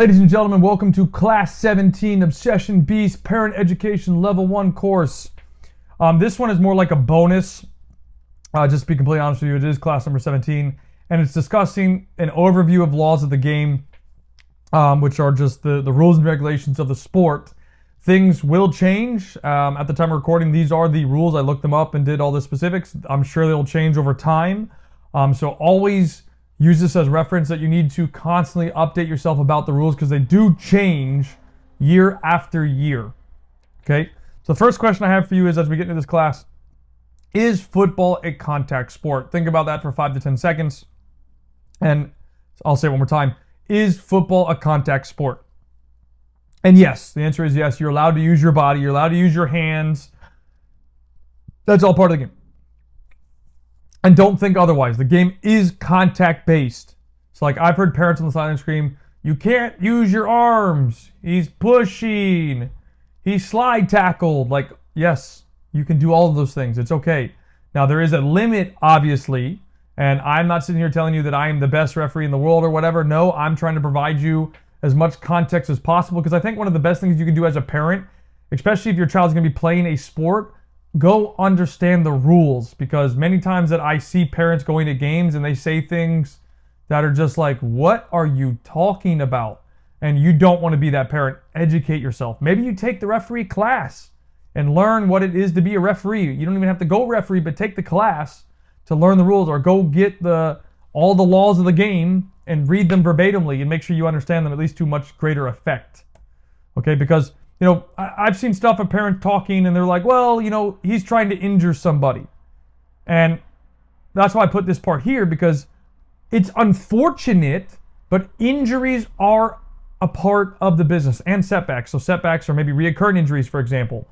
Ladies and gentlemen, welcome to Class 17 Obsession Beast Parent Education Level 1 course. This one is more like a bonus. Just to be completely honest with you, it is class number 17, and it's discussing an overview of laws of the game, which are just the rules and regulations of the sport. Things will change. At the time of recording, these are the rules. I looked them up and did all the specifics. I'm sure they'll change over time. So always use this as reference that you need to constantly update yourself about the rules because they do change year after year. Okay? So the first question I have for you is, as we get into this class, is football a contact sport? Think about that for 5 to 10 seconds. And I'll say it one more time. Is football a contact sport? And yes, the answer is yes. You're allowed to use your body. You're allowed to use your hands. That's all part of the game. And don't think otherwise. The game is contact-based. So like I've heard parents on the sideline scream, you can't use your arms. He's pushing. He's slide tackled. Like, yes, you can do all of those things. It's okay. Now, there is a limit, obviously. And I'm not sitting here telling you that I am the best referee in the world or whatever. No, I'm trying to provide you as much context as possible because I think one of the best things you can do as a parent, especially if your child's going to be playing a sport, go understand the rules, because many times that I see parents going to games and they say things that are just like, what are you talking about? And you don't want to be that parent. Educate yourself. Maybe you take the referee class and learn what it is to be a referee. You don't even have to go referee, but take the class to learn the rules, or go get all the laws of the game and read them verbatimly and make sure you understand them at least to much greater effect. Okay, because I've seen stuff of parents talking and they're like, well, he's trying to injure somebody. And that's why I put this part here, because it's unfortunate, but injuries are a part of the business, and setbacks. So setbacks are maybe reoccurring injuries, for example.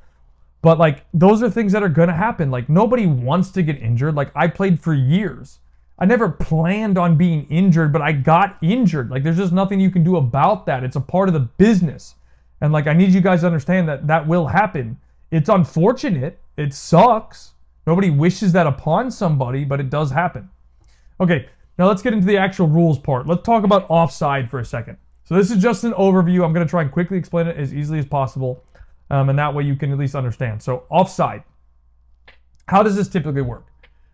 But like, those are things that are going to happen. Like, nobody wants to get injured. Like, I played for years. I never planned on being injured, but I got injured. Like, there's just nothing you can do about that. It's a part of the business. And like, I need you guys to understand that that will happen. It's unfortunate. It sucks. Nobody wishes that upon somebody, but it does happen. Okay, now let's get into the actual rules part. Let's talk about offside for a second. So this is just an overview. I'm going to try and quickly explain it as easily as possible. And that way you can at least understand. So offside. How does this typically work?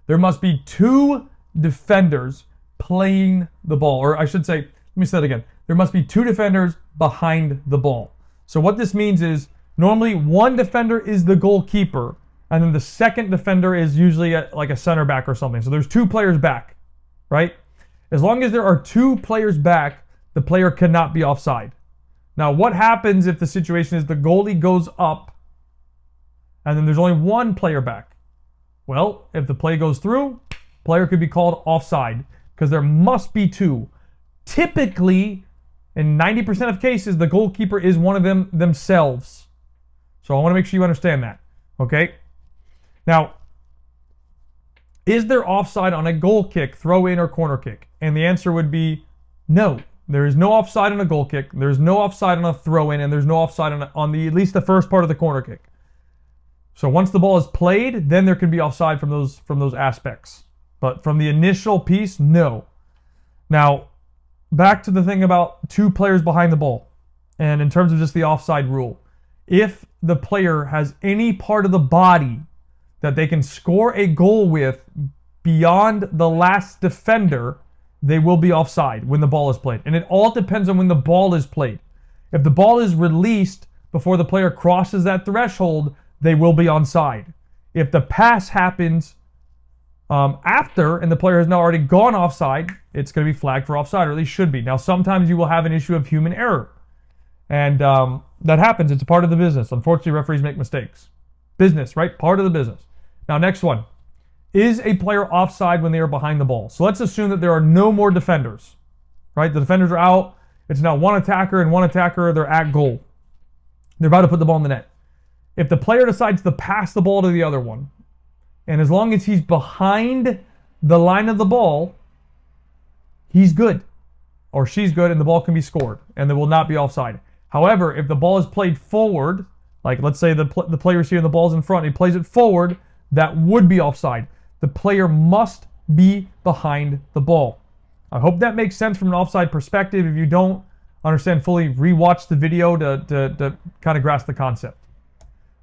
There must be 2 defenders playing the ball. Or I should say, let me say that again. There must be 2 defenders behind the ball. So what this means is, normally one defender is the goalkeeper, and then the second defender is usually like a center back or something. So there's 2 players back, right? As long as there are 2 players back, the player cannot be offside. Now, what happens if the situation is the goalie goes up, and then there's only 1 player back? Well, if the play goes through, player could be called offside, because there must be 2. Typically, in 90% of cases, the goalkeeper is one of them themselves. So I want to make sure you understand that. Okay? Now, is there offside on a goal kick, throw in, or corner kick? And the answer would be no. There is no offside on a goal kick. There's no offside on a throw in, and there's no offside on at least the first part of the corner kick. So once the ball is played, then there can be offside from those aspects. But from the initial piece, no. Now, back to the thing about 2 players behind the ball. And in terms of just the offside rule, if the player has any part of the body that they can score a goal with beyond the last defender, they will be offside when the ball is played. And it all depends on when the ball is played. If the ball is released before the player crosses that threshold, they will be onside. If the pass happens after, and the player has now already gone offside, it's going to be flagged for offside, or at least should be. Now, sometimes you will have an issue of human error. And that happens. It's a part of the business. Unfortunately, referees make mistakes. Business, right? Part of the business. Now, next one. Is a player offside when they are behind the ball? So let's assume that there are no more defenders, right? The defenders are out. It's now 1 attacker and 1 attacker. They're at goal. They're about to put the ball in the net. If the player decides to pass the ball to the other one, and as long as he's behind the line of the ball, he's good, or she's good, and the ball can be scored, and there will not be offside. However, if the ball is played forward, like let's say the player's here and the ball's in front, and he plays it forward, that would be offside. The player must be behind the ball. I hope that makes sense from an offside perspective. If you don't, understand fully, rewatch the video to kind of grasp the concept.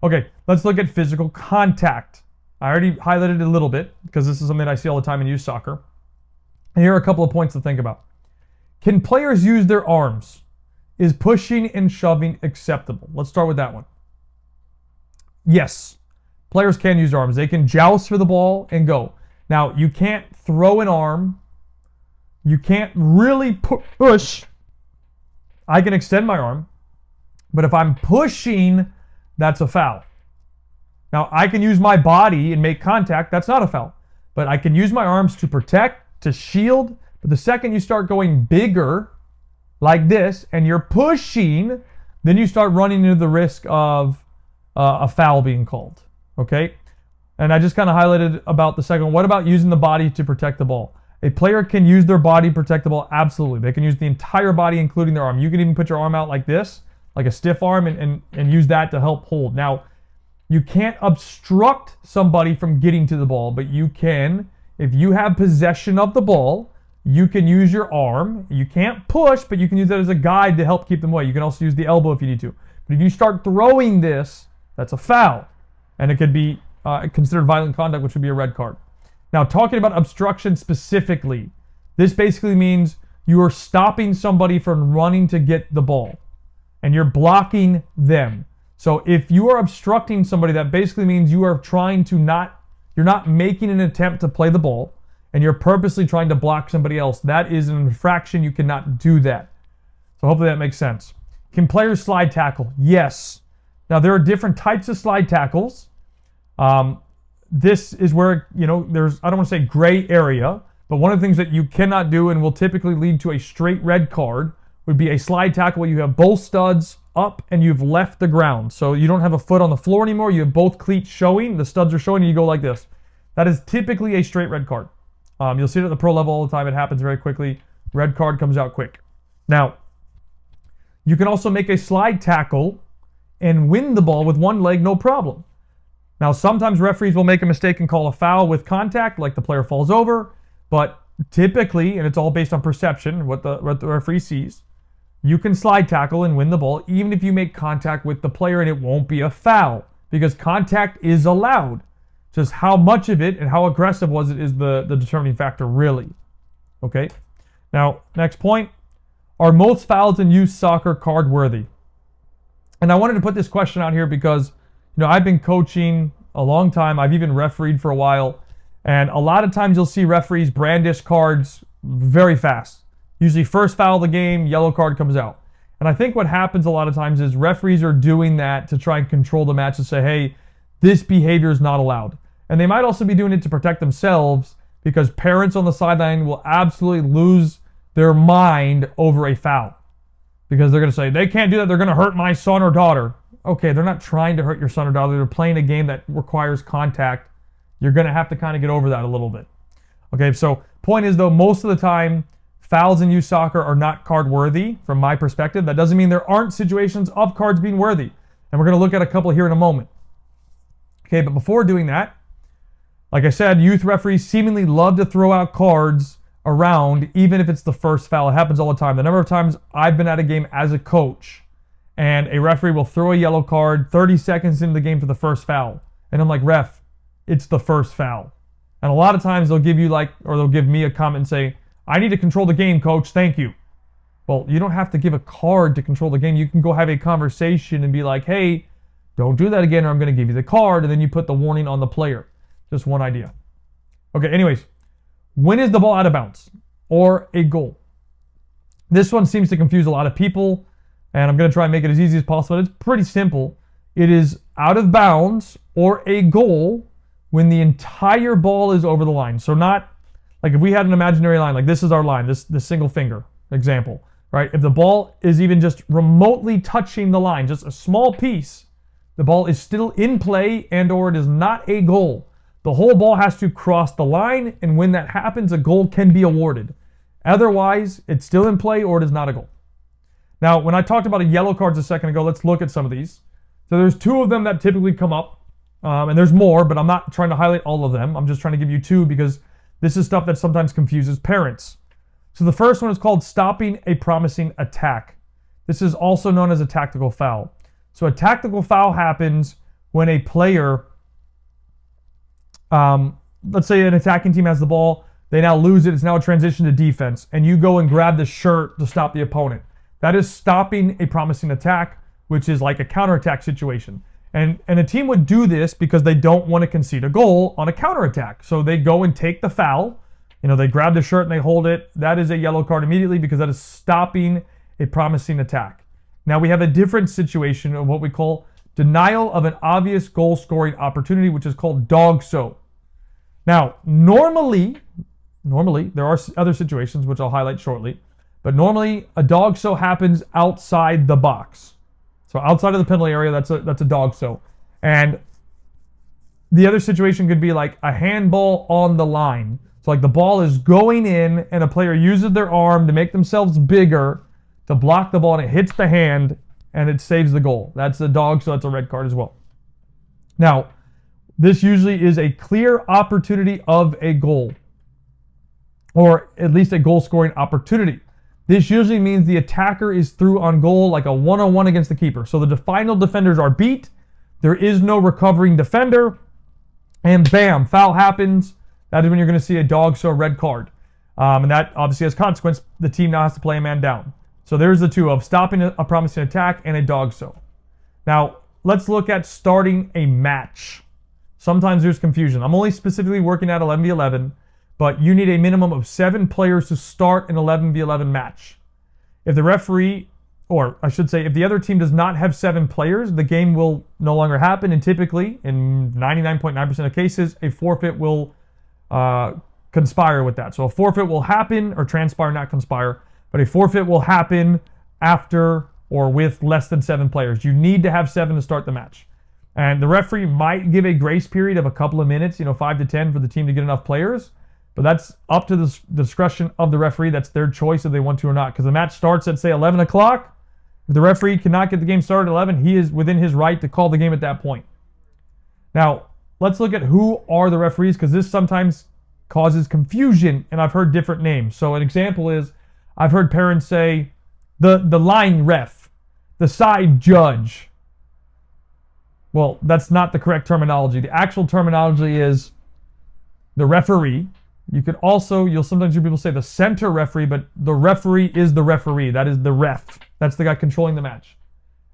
Okay, let's look at physical contact. I already highlighted it a little bit because this is something I see all the time in youth soccer. And here are a couple of points to think about. Can players use their arms? Is pushing and shoving acceptable? Let's start with that one. Yes, players can use their arms. They can joust for the ball and go. Now, you can't throw an arm. You can't really push. I can extend my arm, but if I'm pushing, that's a foul. Now, I can use my body and make contact. That's not a foul. But I can use my arms to protect, to shield. But the second you start going bigger, like this, and you're pushing, then you start running into the risk of a foul being called. Okay? And I just kind of highlighted about the second one. What about using the body to protect the ball? A player can use their body to protect the ball. Absolutely. They can use the entire body, including their arm. You can even put your arm out like this, like a stiff arm, and use that to help hold. Now, you can't obstruct somebody from getting to the ball, but you can, if you have possession of the ball, you can use your arm. You can't push, but you can use that as a guide to help keep them away. You can also use the elbow if you need to. But if you start throwing this, that's a foul. And it could be considered violent conduct, which would be a red card. Now, talking about obstruction specifically, this basically means you are stopping somebody from running to get the ball, and you're blocking them. So if you are obstructing somebody, that basically means you are trying to you're not making an attempt to play the ball, and you're purposely trying to block somebody else. That is an infraction. You cannot do that. So hopefully that makes sense. Can players slide tackle? Yes. Now, there are different types of slide tackles. This is where, there's, I don't want to say gray area, but one of the things that you cannot do and will typically lead to a straight red card would be a slide tackle where you have both studs up and you've left the ground. So you don't have a foot on the floor anymore. You have both cleats showing, the studs are showing, and you go like this. That is typically a straight red card. You'll see it at the pro level all the time. It happens very quickly. Red card comes out quick. Now, you can also make a slide tackle and win the ball with one leg, no problem. Now, sometimes referees will make a mistake and call a foul with contact, like the player falls over, but typically, and it's all based on perception, what the referee sees, you can slide tackle and win the ball even if you make contact with the player, and it won't be a foul because contact is allowed. Just how much of it and how aggressive was it is the determining factor, really. Okay? Now, next point. Are most fouls in youth soccer card worthy? And I wanted to put this question out here because I've been coaching a long time. I've even refereed for a while. And a lot of times you'll see referees brandish cards very fast. Usually first foul of the game, yellow card comes out. And I think what happens a lot of times is referees are doing that to try and control the match and say, hey, this behavior is not allowed. And they might also be doing it to protect themselves because parents on the sideline will absolutely lose their mind over a foul. Because they're going to say, they can't do that, they're going to hurt my son or daughter. Okay, they're not trying to hurt your son or daughter. They're playing a game that requires contact. You're going to have to kind of get over that a little bit. Okay, so point is, though, most of the time, fouls in youth soccer are not card worthy from my perspective. That doesn't mean there aren't situations of cards being worthy. And we're going to look at a couple here in a moment. Okay, but before doing that, like I said, youth referees seemingly love to throw out cards around, even if it's the first foul. It happens all the time. The number of times I've been at a game as a coach, and a referee will throw a yellow card 30 seconds into the game for the first foul. And I'm like, ref, it's the first foul. And a lot of times they'll give you they'll give me a comment and say, I need to control the game, coach, thank you. Well, you don't have to give a card to control the game. You can go have a conversation and be like, hey, don't do that again or I'm going to give you the card. And then you put the warning on the player. Just one idea. Okay, anyways, when is the ball out of bounds or a goal? This one seems to confuse a lot of people. And I'm going to try and make it as easy as possible. It's pretty simple. It is out of bounds or a goal when the entire ball is over the line. So not like if we had an imaginary line, like this is our line, this single finger example, right? If the ball is even just remotely touching the line, just a small piece, the ball is still in play and or it is not a goal. The whole ball has to cross the line, and when that happens, a goal can be awarded. Otherwise, it's still in play or it is not a goal. Now, when I talked about yellow cards a second ago, let's look at some of these. So there's two of them that typically come up, and there's more, but I'm not trying to highlight all of them. I'm just trying to give you two because this is stuff that sometimes confuses parents. So the first one is called stopping a promising attack. This is also known as a tactical foul. So a tactical foul happens when a player, let's say an attacking team has the ball, they now lose it, it's now a transition to defense, and you go and grab the shirt to stop the opponent. That is stopping a promising attack, which is like a counterattack situation. And a team would do this because they don't want to concede a goal on a counterattack. So they go and take the foul, they grab the shirt and they hold it. That is a yellow card immediately because that is stopping a promising attack. Now we have a different situation of what we call denial of an obvious goal scoring opportunity, which is called dog-so. Now, normally, there are other situations which I'll highlight shortly, but normally a dog-so happens outside the box. So outside of the penalty area, that's a dog-so. And the other situation could be like a handball on the line. So like the ball is going in and a player uses their arm to make themselves bigger to block the ball and it hits the hand and it saves the goal. That's a dog-so, that's a red card as well. Now, this usually is a clear opportunity of a goal, or at least a goal scoring opportunity. This usually means the attacker is through on goal like a one-on-one against the keeper. So the final defenders are beat. There is no recovering defender. And bam, foul happens. That is when you're going to see a dog-so red card. And that obviously has consequence. The team now has to play a man down. So there's the two of stopping a promising attack and a dog-so. Now, let's look at starting a match. Sometimes there's confusion. I'm only specifically working at 11v11. But you need a minimum of 7 players to start an 11v11 match. If the referee, or I should say, if the other team does not have 7 players, the game will no longer happen. And typically, in 99.9% of cases, a forfeit will conspire with that. So a forfeit will happen, or transpire, not conspire, but a forfeit will happen after or with less than 7 players. You need to have 7 to start the match. And the referee might give a grace period of a couple of minutes, 5 to 10 for the team to get enough players. But that's up to the discretion of the referee. That's their choice if they want to or not. Because the match starts at, say, 11 o'clock. If the referee cannot get the game started at 11, he is within his right to call the game at that point. Now, let's look at who are the referees, because this sometimes causes confusion, and I've heard different names. So an example is, I've heard parents say, the line ref, the side judge. Well, that's not the correct terminology. The actual terminology is the referee. You could also, you'll sometimes hear people say the center referee, but the referee is the referee. That is the ref. That's the guy controlling the match.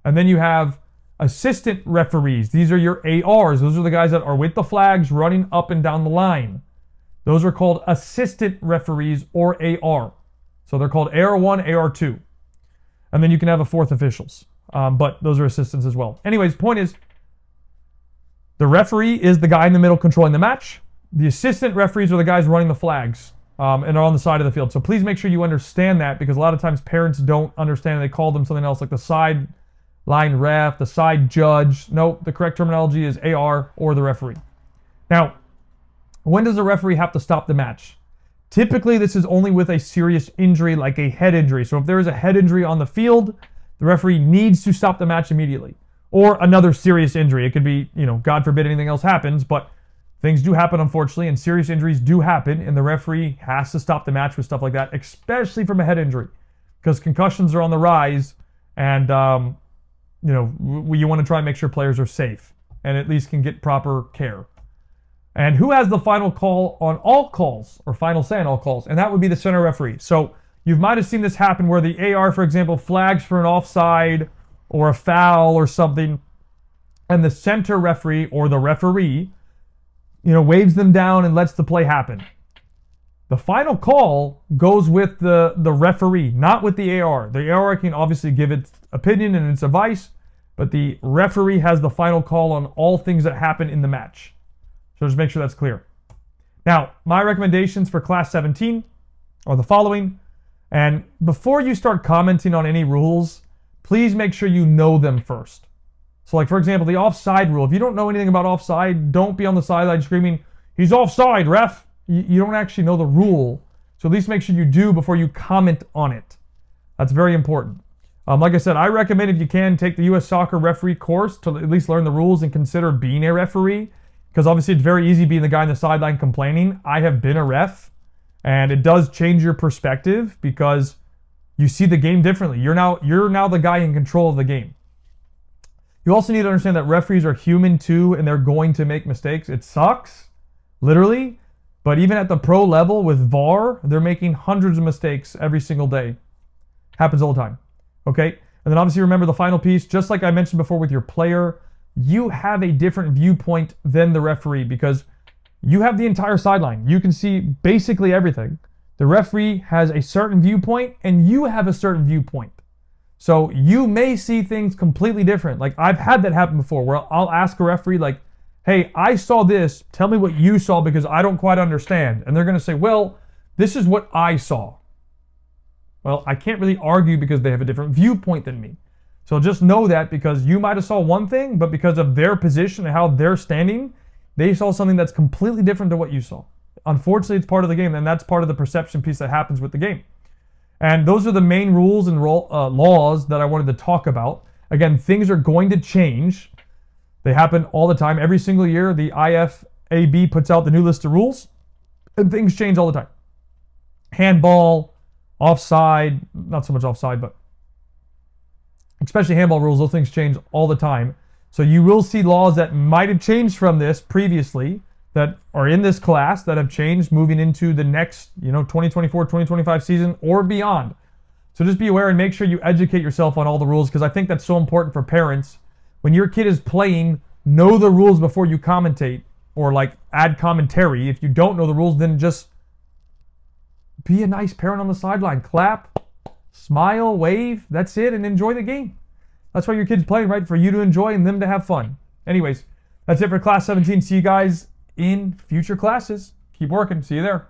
And then you have assistant referees. These are your ARs. Those are the guys that are with the flags running up and down the line. Those are called assistant referees, or AR. So they're called AR1, AR2. And then you can have a fourth officials. But those are assistants as well. Anyways, point is, the referee is the guy in the middle controlling the match. The assistant referees are the guys running the flags and are on the side of the field. So please make sure you understand that, because a lot of times parents don't understand. They call them something else like the side line ref, the side judge. No, the correct terminology is AR, or the referee. Now, when does the referee have to stop the match? Typically, this is only with a serious injury like a head injury. So if there is a head injury on the field, the referee needs to stop the match immediately. Or another serious injury. It could be, God forbid anything else happens, but things do happen, unfortunately, and serious injuries do happen, and the referee has to stop the match with stuff like that, especially from a head injury, because concussions are on the rise, and you want to try and make sure players are safe and at least can get proper care. And who has the final call on all calls, or final say on all calls? And that would be the center referee. So you might have seen this happen where the AR, for example, flags for an offside or a foul or something, and the center referee, or the referee, waves them down and lets the play happen. The final call goes with the referee, not with the AR. The AR can obviously give its opinion and its advice, but the referee has the final call on all things that happen in the match. So just make sure that's clear. Now, my recommendations for Class 17 are the following. And before you start commenting on any rules, please make sure you know them first. So like, for example, the offside rule. If you don't know anything about offside, don't be on the sideline screaming, "He's offside, ref." You don't actually know the rule. So at least make sure you do before you comment on it. That's very important. Like I said, I recommend, if you can, take the U.S. Soccer referee course to at least learn the rules and consider being a referee. Because obviously it's very easy being the guy on the sideline complaining. I have been a ref, and it does change your perspective, because You see the game differently. You're now the guy in control of the game. You also need to understand that referees are human too, and they're going to make mistakes. It sucks, literally, but even at the pro level with VAR, they're making hundreds of mistakes every single day. Happens all the time, okay? And then obviously remember the final piece, just like I mentioned before with your player, you have a different viewpoint than the referee because you have the entire sideline. You can see basically everything. The referee has a certain viewpoint and you have a certain viewpoint. So you may see things completely different. Like I've had that happen before where I'll ask a referee like, hey, I saw this. Tell me what you saw because I don't quite understand. And they're going to say, well, this is what I saw. Well, I can't really argue because they have a different viewpoint than me. So just know that because you might have saw one thing, but because of their position and how they're standing, they saw something that's completely different than what you saw. Unfortunately, it's part of the game, and that's part of the perception piece that happens with the game. And those are the main rules and laws that I wanted to talk about. Again, things are going to change. They happen all the time. Every single year, the IFAB puts out the new list of rules, and things change all the time. Handball, offside, not so much offside, but especially handball rules, those things change all the time. So you will see laws that might have changed from this previously that are in this class that have changed moving into the next, 2024, 2025 season or beyond. So just be aware and make sure you educate yourself on all the rules because I think that's so important for parents. When your kid is playing, know the rules before you commentate or like add commentary. If you don't know the rules, then just be a nice parent on the sideline. Clap, smile, wave, that's it, and enjoy the game. That's why your kid's playing, right? For you to enjoy and them to have fun. Anyways, that's it for class 17. See you guys in future classes. Keep working. See you there.